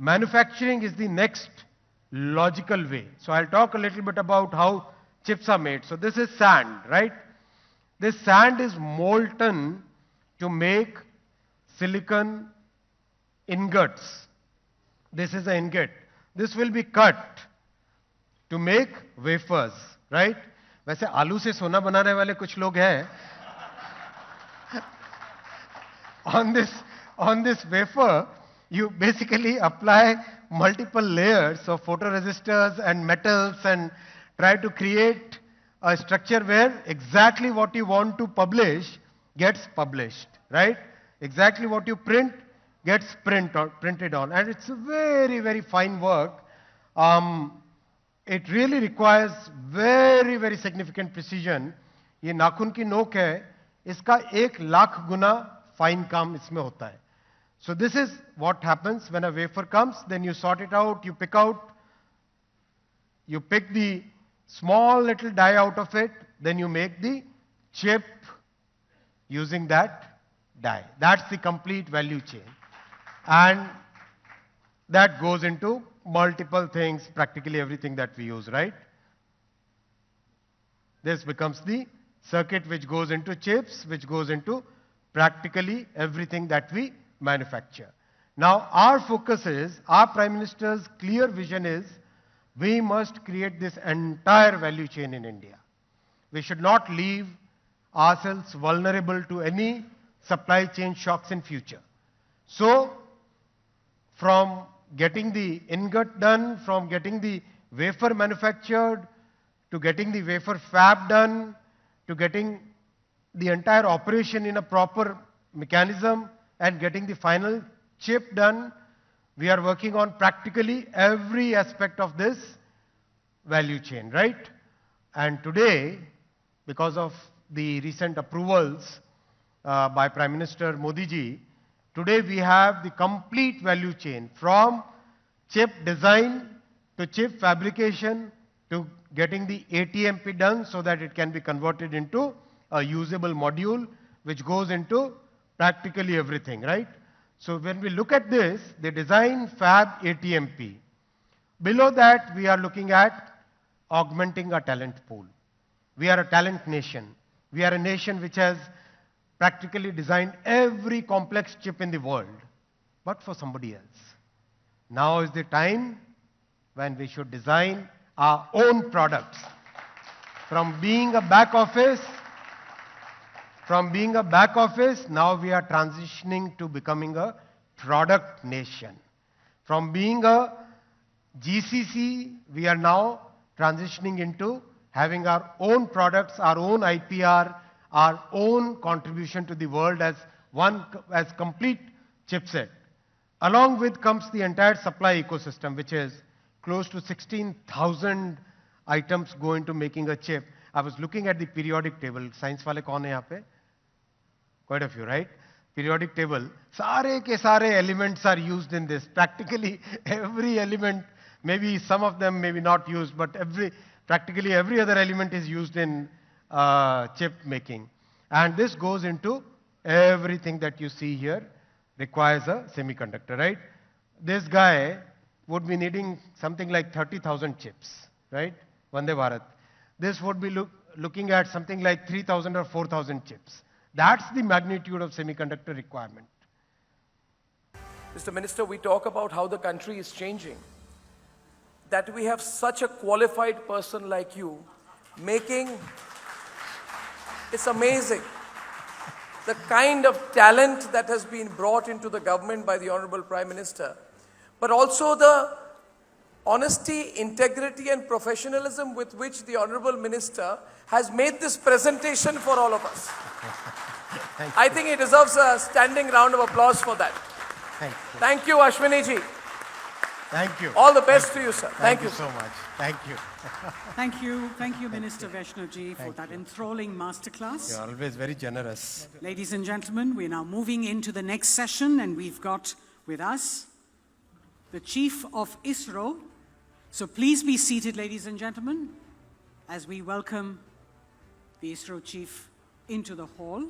manufacturing is the next logical way. So I'll talk a little bit about how chips are made. So this is sand, right? This sand is molten to make silicon ingots. This is an ingot. This will be cut to make wafers, right? वैसे आलू से सोना बनाने वाले कुछ लोग हैं. On this wafer, you basically apply multiple layers of photoresistors and metals and try to create a structure where exactly what you want to publish gets published, right? Exactly what you print gets printed on. And it's a very, very fine work. It really requires very, very significant precision. ये नाखून की नोक है, इसका 1,00,000 गुना fine काम इसमें होता है. So this is what happens when a wafer comes. Then you sort it out, you pick the small little die out of it, then you make the chip using that die. That's the complete value chain. And that goes into multiple things, practically everything that we use, right? This becomes the circuit which goes into chips, which goes into practically everything that we manufacture. Now, our focus is, our Prime Minister's clear vision is, we must create this entire value chain in India. We should not leave ourselves vulnerable to any supply chain shocks in future. So, from getting the ingot done, from getting the wafer manufactured, to getting the wafer fab done, to getting the entire operation in a proper mechanism, and getting the final chip done, we are working on practically every aspect of this value chain, right? And today, because of the recent approvals by Prime Minister Modi ji, today we have the complete value chain from chip design to chip fabrication to getting the ATMP done so that it can be converted into a usable module which goes into practically everything, right? So when we look at this, the design, fab, ATMP. Below that, we are looking at augmenting our talent pool. We are a talent nation. We are a nation which has practically designed every complex chip in the world, but for somebody else. Now is the time when we should design our own products. From being a back office, now we are transitioning to becoming a product nation. From being a GCC, we are now transitioning into having our own products, our own IPR, our own contribution to the world as complete chipset. Along with comes the entire supply ecosystem, which is close to 16,000 items go into making a chip. I was looking at the periodic table. Science wale kaun hai yahan pe? Quite a few, right? Periodic table. Sare ke sare elements are used in this. Practically every element, maybe some of them maybe not used, but practically every other element is used in chip making. And this goes into everything that you see here requires a semiconductor, right? This guy would be needing something like 30,000 chips, right? Vande Bharat. This would be looking at something like 3,000 or 4,000 chips. That's the magnitude of semiconductor requirement. Mr. Minister, we talk about how the country is changing. That we have such a qualified person like you making, it's amazing. The kind of talent that has been brought into the government by the Honorable Prime Minister, but also the honesty, integrity and professionalism with which the Honorable Minister has made this presentation for all of us. I think he deserves a standing round of applause for that. Thank you, Ashwini ji. Thank you. All the best to you, sir. Thank you so much. Thank you. Thank you, Minister Vaishnav ji, for that enthralling masterclass. You're always very generous. Ladies and gentlemen, we're now moving into the next session, and we've got with us the Chief of ISRO. So please be seated, ladies and gentlemen, as we welcome the ISRO Chief into the hall.